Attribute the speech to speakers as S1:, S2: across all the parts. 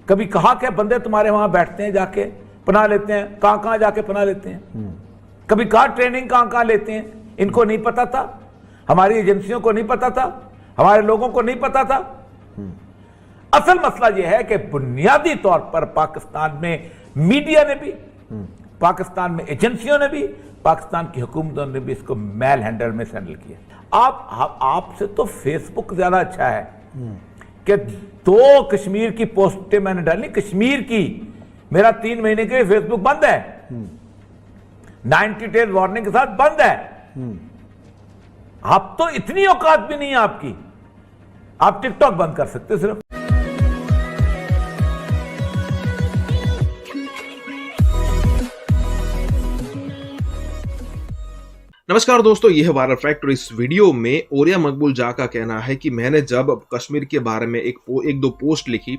S1: کبھی کہا کہ بندے تمہارے وہاں بیٹھتے ہیں جا کے پناہ لیتے ہیں, کہاں جا کے پناہ لیتے ہیں؟ کبھی کہا ٹریننگ کہاں لیتے ہیں؟ ان کو نہیں پتا تھا, ہماری ایجنسیوں کو نہیں پتا تھا, ہمارے لوگوں کو نہیں پتا تھا. اصل مسئلہ یہ ہے کہ بنیادی طور پر پاکستان میں میڈیا نے بھی, پاکستان میں ایجنسیوں نے بھی, پاکستان کی حکومتوں نے بھی اس کو میل ہینڈل میں ہینڈل کیا. آپ سے تو فیس بک زیادہ اچھا ہے کہ 2 کشمیر کی پوسٹیں میں نے ڈالی, کشمیر کی. میرا 3 مہینے کے فیس بک بند ہے, 90 ڈیز وارننگ کے ساتھ بند ہے. آپ تو اتنی اوقات بھی نہیں ہے آپ کی, آپ ٹک ٹاک بند کر سکتے صرف.
S2: نمسکار دوستو, یہ ہے وائرل فیکٹ اور اس ویڈیو میں اوریا مقبول جا کا کہنا ہے کہ میں نے جب کشمیر کے بارے میں ایک دو پوسٹ لکھی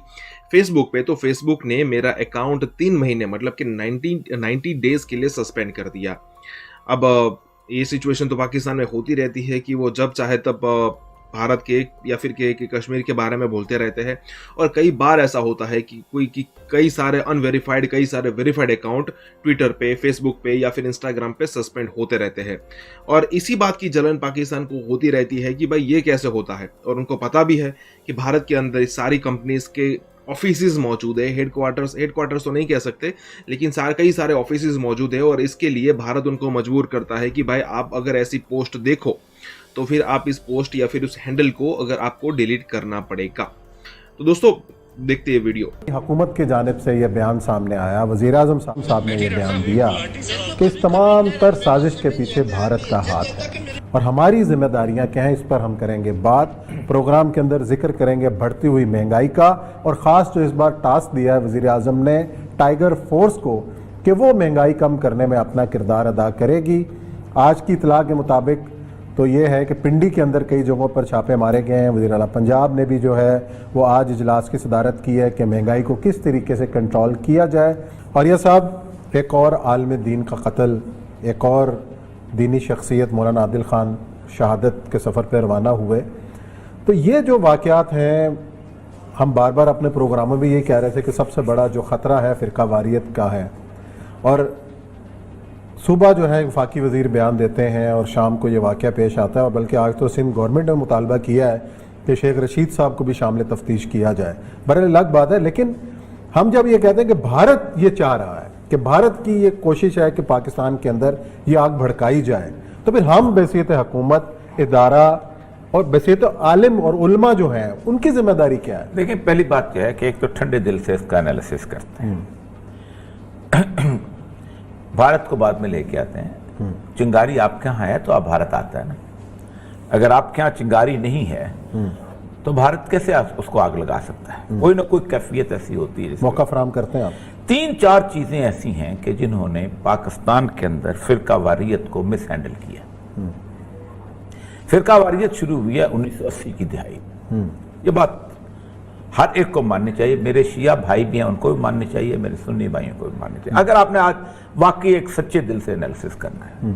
S2: فیس بک پہ, تو فیس بک نے میرا اکاؤنٹ 3 مہینے مطلب کہ 90 ڈیز کے لیے سسپینڈ کر دیا. اب یہ سچویشن تو پاکستان میں ہوتی رہتی ہے کہ وہ جب چاہے تب بھارت کے یا پھر کشمیر کے بارے میں بولتے رہتے ہیں, اور کئی بار ایسا ہوتا ہے کہ کئی سارے انویریفائڈ, کئی سارے ویریفائڈ اکاؤنٹ ٹویٹر پہ, فیس بک پہ یا پھر انسٹاگرام پہ سسپینڈ ہوتے رہتے ہیں. اور اسی بات کی جلن پاکستان کو ہوتی رہتی ہے کہ بھائی یہ کیسے ہوتا ہے, اور ان کو پتا بھی ہے کہ بھارت کے اندر ساری کمپنیز کے آفیسز موجود ہے, ہیڈ کوارٹرز تو نہیں کہہ سکتے, لیکن کئی سارے آفیسز موجود ہے, اور اس کے لیے بھارت ان کو مجبور کرتا ہے کہ بھائی آپ اگر ایسی پوسٹ دیکھو تو پھر آپ اس پوسٹ یا پھر اس ہینڈل کو اگر آپ کو ڈیلیٹ کرنا پڑے گا. تو دوستو دیکھتے ہیں ویڈیو.
S3: حکومت کی جانب سے یہ بیان سامنے آیا, وزیر اعظم صاحب نے یہ بیان دیا کہ اس تمام تر سازش کے پیچھے بھارت کا ہاتھ ہے, اور ہماری ذمہ داریاں کیا ہیں اس پر ہم کریں گے بات. پروگرام کے اندر ذکر کریں گے بڑھتی ہوئی مہنگائی کا, اور خاص جو اس بار ٹاسک دیا ہے وزیر اعظم نے ٹائیگر فورس کو کہ وہ مہنگائی کم کرنے میں اپنا کردار ادا کرے گی. آج کی اطلاع کے مطابق تو یہ ہے کہ پنڈی کے اندر کئی جگہوں پر چھاپے مارے گئے ہیں. وزیر اعلیٰ پنجاب نے بھی جو ہے وہ آج اجلاس کی صدارت کی ہے کہ مہنگائی کو کس طریقے سے کنٹرول کیا جائے. اور یہ صاحب ایک اور عالم دین کا قتل, ایک اور دینی شخصیت مولانا عادل خان شہادت کے سفر پہ روانہ ہوئے. تو یہ جو واقعات ہیں, ہم بار بار اپنے پروگراموں میں یہ کہہ رہے تھے کہ سب سے بڑا جو خطرہ ہے فرقہ واریت کا ہے, اور صبح جو ہے وفاقی وزیر بیان دیتے ہیں اور شام کو یہ واقعہ پیش آتا ہے. اور بلکہ آج تو سندھ گورنمنٹ نے مطالبہ کیا ہے کہ شیخ رشید صاحب کو بھی شامل تفتیش کیا جائے. بہرحال الگ بات ہے, لیکن ہم جب یہ کہتے ہیں کہ بھارت یہ چاہ رہا ہے, کہ بھارت کی یہ کوشش ہے کہ پاکستان کے اندر یہ آگ بھڑکائی جائے, تو پھر ہم بحیثیت حکومت, ادارہ اور بحیثیت عالم اور علماء جو ہیں ان کی ذمہ داری کیا ہے؟
S1: دیکھیں, پہلی بات یہ ہے کہ ایک تو ٹھنڈے دل سے اس کا انالیسس کرتے ہیں, بھارت کو بعد میں لے کے آتے ہیں. چنگاری آپ کے ہاں ہے تو اب بھارت آتا ہے نا. اگر آپ کے ہاں چنگاری نہیں ہے تو بھارت کیسے اس کو آگ لگا سکتا ہے؟ کوئی نہ کوئی کیفیت ایسی ہوتی ہے.
S3: موقع فراہم کرتے ہیں آپ.
S1: 3-4 چیزیں ایسی ہیں کہ جنہوں نے پاکستان کے اندر فرقہ واریت کو مس ہینڈل کیا. فرقہ واریت شروع ہوئی ہے 1980 کی دہائی. یہ بات ہر ایک کو ماننی چاہیے, میرے شیعہ بھائی بھی ہیں ان کو بھی ماننی چاہیے, میرے سنی بھائیوں کو بھی ماننی چاہیے, اگر آپ نے آج واقعی ایک سچے دل سے انالیسس کرنا ہے.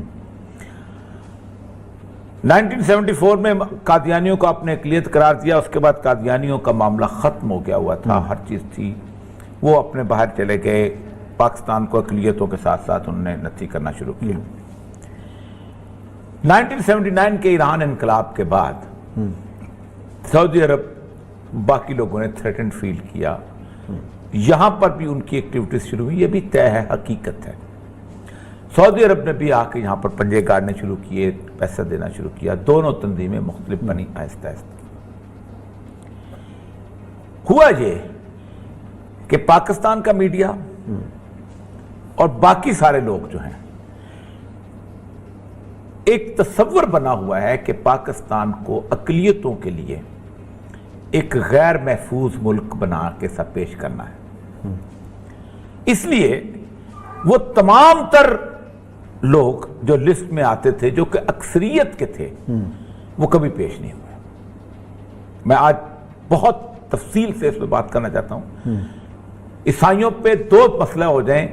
S1: 1974 میں قادیانیوں کو آپ نے اقلیت قرار دیا, اس کے بعد قادیانیوں کا معاملہ ختم ہو گیا ہوا تھا, ہر چیز تھی, وہ اپنے باہر چلے گئے, پاکستان کو اقلیتوں کے ساتھ ساتھ انہوں نے نتھی کرنا شروع کیا. 1979 کے ایران انقلاب کے بعد سعودی عرب, باقی لوگوں نے تھریٹنڈ فیل کیا, یہاں پر بھی ان کی ایکٹیویٹیز شروع ہوئی. یہ بھی طے ہے, حقیقت ہے. سعودی عرب نے بھی آ کے یہاں پر پنجے گاڑنے شروع کیے, پیسہ دینا شروع کیا, دونوں تنظیمیں مختلف بنی آہستہ آہستہ. ہوا یہ کہ پاکستان کا میڈیا اور باقی سارے لوگ جو ہیں, ایک تصور بنا ہوا ہے کہ پاکستان کو اقلیتوں کے لیے ایک غیر محفوظ ملک بنا کے سب پیش کرنا ہے. اس لیے وہ تمام تر لوگ جو لسٹ میں آتے تھے, جو کہ اکثریت کے تھے, وہ کبھی پیش نہیں ہوئے. میں آج بہت تفصیل سے اس پہ بات کرنا چاہتا ہوں. عیسائیوں پہ 2 مسئلہ ہو جائیں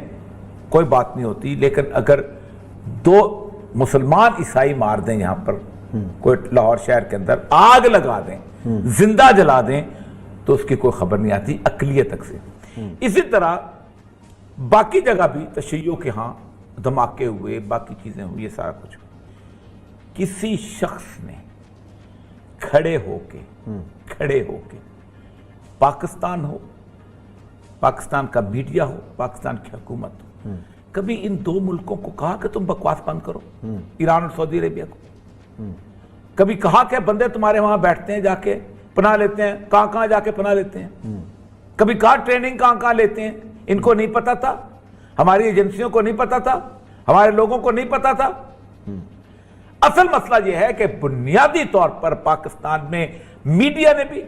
S1: کوئی بات نہیں ہوتی, لیکن اگر 2 مسلمان عیسائی مار دیں یہاں پر, کوئی لاہور شہر کے اندر آگ لگا دیں, زندہ جلا دیں, تو اس کی کوئی خبر نہیں آتی اقلیت تک سے. इसी तरह बाकी जगह भी तशय्यो के यहाँ धमाके हुए, बाकी चीजें हुई, ये सारा कुछ हुआ। किसी शख्स ने खड़े होके पाकिस्तान हो, पाकिस्तान का मीडिया हो, पाकिस्तान की हुकूमत हो, कभी इन दो मुल्कों को कहा कि तुम बकवास बंद करो, ईरान और सऊदी अरेबिया को? कभी कहा कि बंदे तुम्हारे वहां बैठते हैं, जाके पनाह लेते हैं, कहां जाके पनाह लेते हैं? कभी कहा ट्रेनिंग कहां लेते हैं? इनको नहीं पता था, हमारी एजेंसियों को नहीं पता था, हमारे लोगों को नहीं पता था। असल मसला यह है कि बुनियादी तौर पर पाकिस्तान में मीडिया ने भी,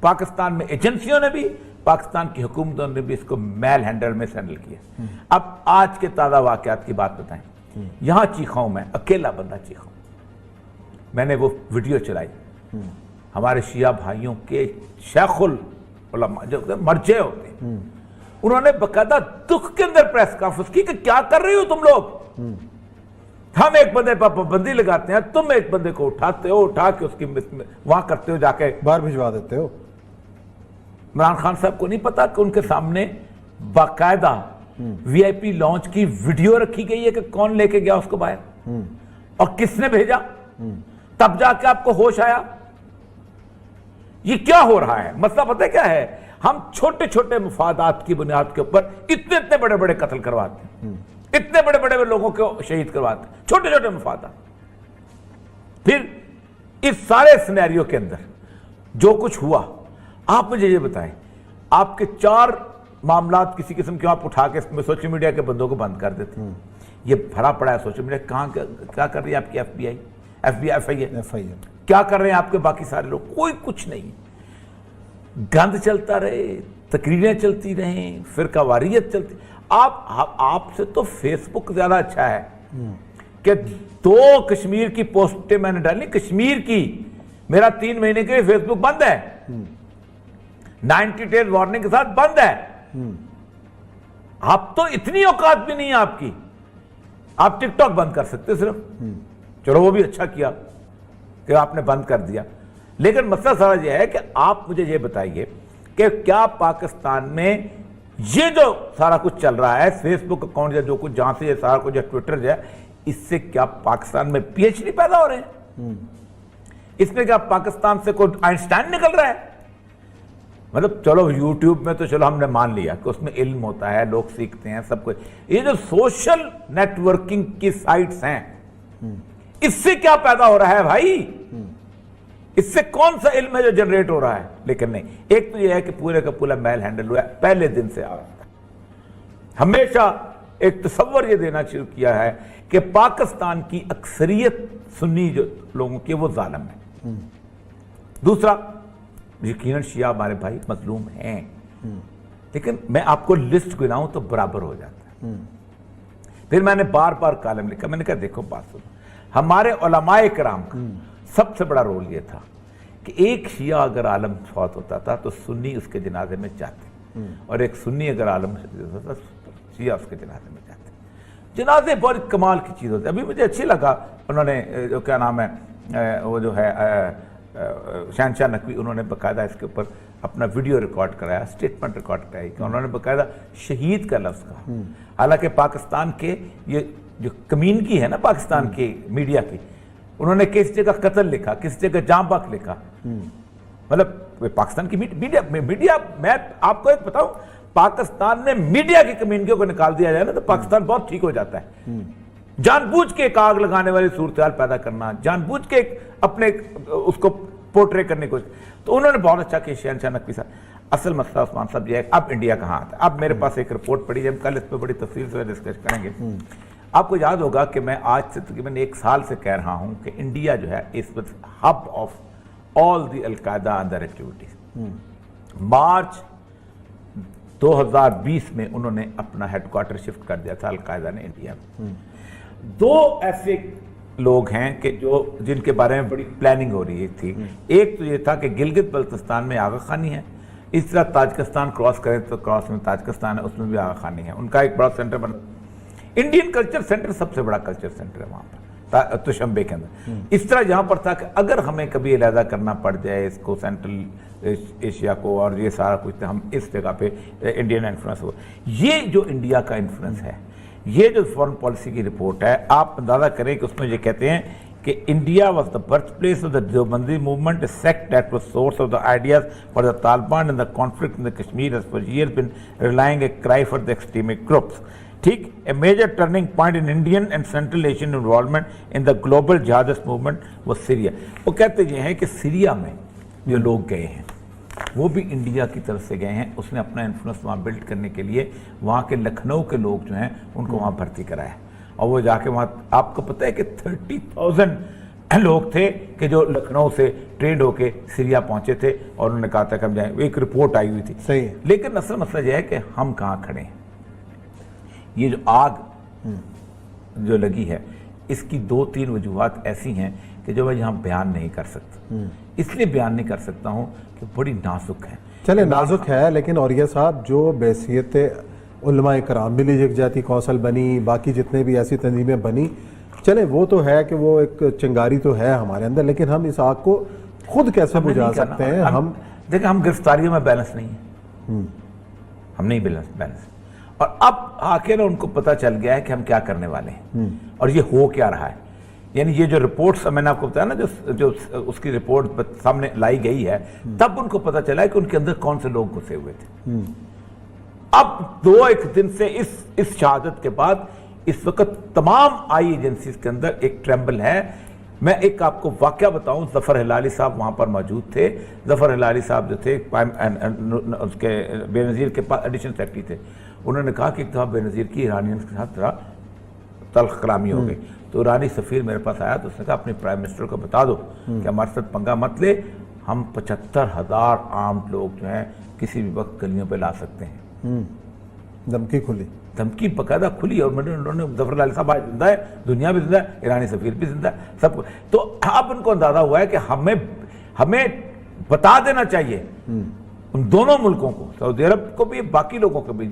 S1: पाकिस्तान में एजेंसियों ने भी, पाकिस्तान की हुकूमतों ने भी इसको मैल हैंडल में हैंडल किया। अब आज के ताजा वाकयात की बात बताएं। यहां चीखा हूं मैं, अकेला बंदा चीखा हूं। मैंने वो वीडियो चलाई, हमारे शिया भाइयों के शेखुल उलमा जो मर्जे होते हैं, उन्होंने बकायदा दुख के अंदर प्रेस कॉन्फ्रेंस की कि क्या कर रहे हो तुम लोग? हम एक बंदे पर पाबंदी लगाते हैं, तुम एक बंदे को उठाते हो, उठा के उसकी वहां करते हो, जाके
S3: बाहर भिजवा देते हो।
S1: इमरान खान साहब को नहीं पता कि उनके सामने बाकायदा वीआईपी लॉन्च की वीडियो रखी गई है कि कौन लेके गया उसको बाहर और किसने भेजा? तब जाके आपको होश आया। ये क्या हो रहा है? मसला पता है क्या है? हम छोटे छोटे मुफादात की बुनियाद के ऊपर इतने इतने बड़े बड़े कत्ल करवाते हैं, इतने बड़े बड़े लोगों को शहीद करवाते हैं, छोटे छोटे मुफादात। फिर इस सारे सिनेरियो के अंदर जो कुछ हुआ, आप मुझे ये बताएं, आपके 4 मामलात किसी किस्म के आप उठा के सोशल मीडिया के बंदों को बंद कर देते हैं। ये भरा पड़ा है सोशल मीडिया। कहां क्या कर रही है आपकी एफबीआई, एफआईए क्या कर रहे हैं आपके बाकी सारे लोग? कोई कुछ नहीं। गंद चलता रहे, तकरीरें चलती रहें, फिरकावारियत चलती। आपसे तो फेसबुक ज्यादा अच्छा है कि 2 कश्मीर की पोस्टें मैंने डाली, कश्मीर की। मेरा 3 महीने के लिए फेसबुक बंद है, 90 डेज वार्निंग के साथ बंद है। आप तो इतनी औकात भी नहीं है आपकी। आप टिकटॉक बंद कर सकते सिर्फ, चलो वो भी अच्छा किया कि आपने बंद कर दिया। लेकिन मसला सारा यह है कि आप मुझे ये बताइए कि क्या पाकिस्तान में ये जो सारा कुछ चल रहा है, फेसबुक अकाउंट या जो कुछ, जहां से ये सारा कुछ, ट्विटर जो है, इससे क्या पाकिस्तान में पीएचडी पैदा हो रहे हैं? इसमें क्या पाकिस्तान से कोई आइंस्टाइन निकल रहा है? मतलब चलो यूट्यूब में तो चलो हमने मान लिया कि उसमें इल्म होता है, लोग सीखते हैं सब कुछ। ये जो सोशल नेटवर्किंग की साइट्स हैं, इससे क्या पैदा हो रहा है भाई? इससे कौन सा इल्म है जो जनरेट हो रहा है? लेकिन नहीं, एक तो यह है कि पूरे का पूरा मैल हैंडल हुआ है पहले दिन से। हमेशा एक तसव्वुर ये देना शुरू किया है कि पाकिस्तान की अक्सरियत सुन्नी जो लोगों की वो जालिम है। दूसरा, यकीनन शिया हमारे भाई मजलूम हैं, लेकिन मैं आपको लिस्ट गिनाऊं तो बराबर हो जाता है। फिर मैंने बार बार कॉलम लिखा, मैंने कहा देखो बात सुनो, हमारे उलमाए किराम का सबसे बड़ा रोल ये था कि एक शिया अगर आलम फौत होता था तो सुन्नी उसके जनाजे में जाते, और एक सुन्नी अगर आलम होता था शिया उसके जनाजे में जाते। जनाजे बहुत कमाल की चीज़ होती है। अभी मुझे अच्छी लगा, उन्होंने जो क्या नाम है वो जो है शहनशाह नकवी, उन्होंने बाकायदा इसके ऊपर अपना वीडियो रिकॉर्ड कराया, स्टेटमेंट रिकॉर्ड कराई कि उन्होंने बाकायदा शहीद का लफ्ज़ कहा। हालांकि पाकिस्तान के ये जो कमीनगी है ना पाकिस्तान की मीडिया की, उन्होंने किस जगह कत्ल लिखा, किस जगह जांबाक लिखा। मतलब पाकिस्तान की मीडिया मैं आपको एक बताऊं, पाकिस्तान में मीडिया की कमीनगियों को निकाल दिया जाए ना तो पाकिस्तान बहुत ठीक हो जाता है। जानबूझ के एक आग लगाने वाली सूरत पैदा करना, जानबूझ के अपने उसको पोर्ट्रे करने को, तो उन्होंने बहुत अच्छा किया शहनशाह नकवी साहब। असल मसला उस्मान साहब ये है, अब इंडिया कहाँ आता है? अब मेरे पास एक रिपोर्ट पड़ी है, हम कल इस पर बड़ी तफसील से डिस्कस करेंगे। आपको याद होगा कि मैं आज से तकरीबन 1 साल से कह रहा हूं कि इंडिया जो है इस वक्त hub of all the al Qaeda अंदर एक्टिविटीज। मार्च 2020 में उन्होंने अपना हेडक्वार्टर शिफ्ट कर दिया था अलकायदा ने इंडिया में। 2 ऐसे लोग हैं कि जो जिनके बारे में बड़ी प्लानिंग हो रही थी। एक तो ये था कि गिलगित बल्तिस्तान में आगा खानी है, इस तरह ताजिकिस्तान क्रॉस करें तो क्रॉस में ताजिकिस्तान है, उसमें भी आगा खानी है। उनका एक बड़ा सेंटर बना, इंडियन कल्चर सेंटर सबसे बड़ा कल्चर सेंटर है वहां पर, दुशंबे के अंदर। इस तरह यहाँ पर था कि अगर हमें कभी अलहदा करना पड़ जाए इसको, सेंट्रल एशिया को और ये सारा कुछ, तो हम इस जगह पे इंडियन इन्फ्लुएंस हो। ये जो इंडिया का इन्फ्लुएंस है, ये जो फॉरेन पॉलिसी की रिपोर्ट है, आप अंदाजा करें कि उसमें ये कहते हैं कि India was the birth place of the Deobandi movement, sect that was source of the ideas for the Taliban in the conflict in the Kashmir has for years been relying a cry for the extremist groups. ठीक, a major turning point in Indian and Central Asian involvement in the global jihadist movement वो Syria. वो कहते ये हैं कि Syria में जो लोग गए हैं वो भी इंडिया की तरफ से गए हैं, उसने अपना इन्फ्लुएंस वहाँ बिल्ड करने के लिए वहाँ के लखनऊ के लोग जो हैं उनको वहाँ भर्ती कराया, और वो जाके वहाँ, आपको पता है कि 30,000 लोग थे कि जो लखनऊ से ट्रेंड होके सीरिया पहुँचे थे और उन्होंने कहा था कि हम जाएँ, एक रिपोर्ट आई हुई थी।
S3: सही है।
S1: लेकिन असल मसला यह है कि हम कहाँ खड़े हैं। ये जो आग जो लगी है, इसकी 2-3 वजूहात ऐसी हैं कि जो मैं यहाँ बयान नहीं कर सकता। इसलिए बयान नहीं कर सकता हूँ कि बड़ी नाजुक है।
S3: चले नाजुक है, लेकिन औरिया साहब जो बैसियत उलमाए कराम मिली यकजाती कौंसल बनी, बाकी जितने भी ऐसी तंजीमें बनी, चले वो तो है कि वो एक चिंगारी तो है हमारे अंदर, लेकिन हम इस आग को खुद कैसे बुझा सकते हैं? हम
S1: देखिए, हम गिरफ्तारियों में बैलेंस नहीं है, हम नहीं बैलेंस। और अब आखिर उनको पता चल गया है कि हम क्या करने वाले हैं और ये हो क्या रहा है। यानी ये जो रिपोर्ट्स मैंने आपको बताया ना, जो उसकी रिपोर्ट सामने लाई गई है, तब उनको पता चला है कि उनके अंदर कौन से लोग घुसे हुए थे। अब 2-1 दिन से इस शहादत के बाद इस वक्त तमाम आई एजेंसीज के अंदर एक ट्रेम्बल है। मैं एक आपको वाकया बताऊं, जफर हिलाली साहब वहां पर मौजूद थे। जफर हिलाली साहब जो थे उसके बेनज़ीर के पास एडिशनल सेक्रेटरी थे। उन्होंने कहा कि एक दफ़ा बेनज़ीर की ईरानियन के साथ थोड़ा तल्ख कलामी हो गई, तो ईरानी सफ़ीर मेरे पास आया, तो उसने कहा अपने प्राइम मिनिस्टर को बता दो कि हमारे साथ पंगा मत ले, हम 75,000 आर्म्ड लोग जो हैं किसी भी वक्त गलियों पे ला सकते हैं। धमकी बकायदा खुली, और उन्होंने जफर हिलाली साहब आज जिंदा है, दुनिया भी जिंदा है, ईरानी सफ़ीर भी जिंदा है, सब। तो अब उनको अंदाजा हुआ है कि हमें बता देना चाहिए उन दोनों मुल्कों को, सऊदी अरब को भी, बाकी लोगों को भी।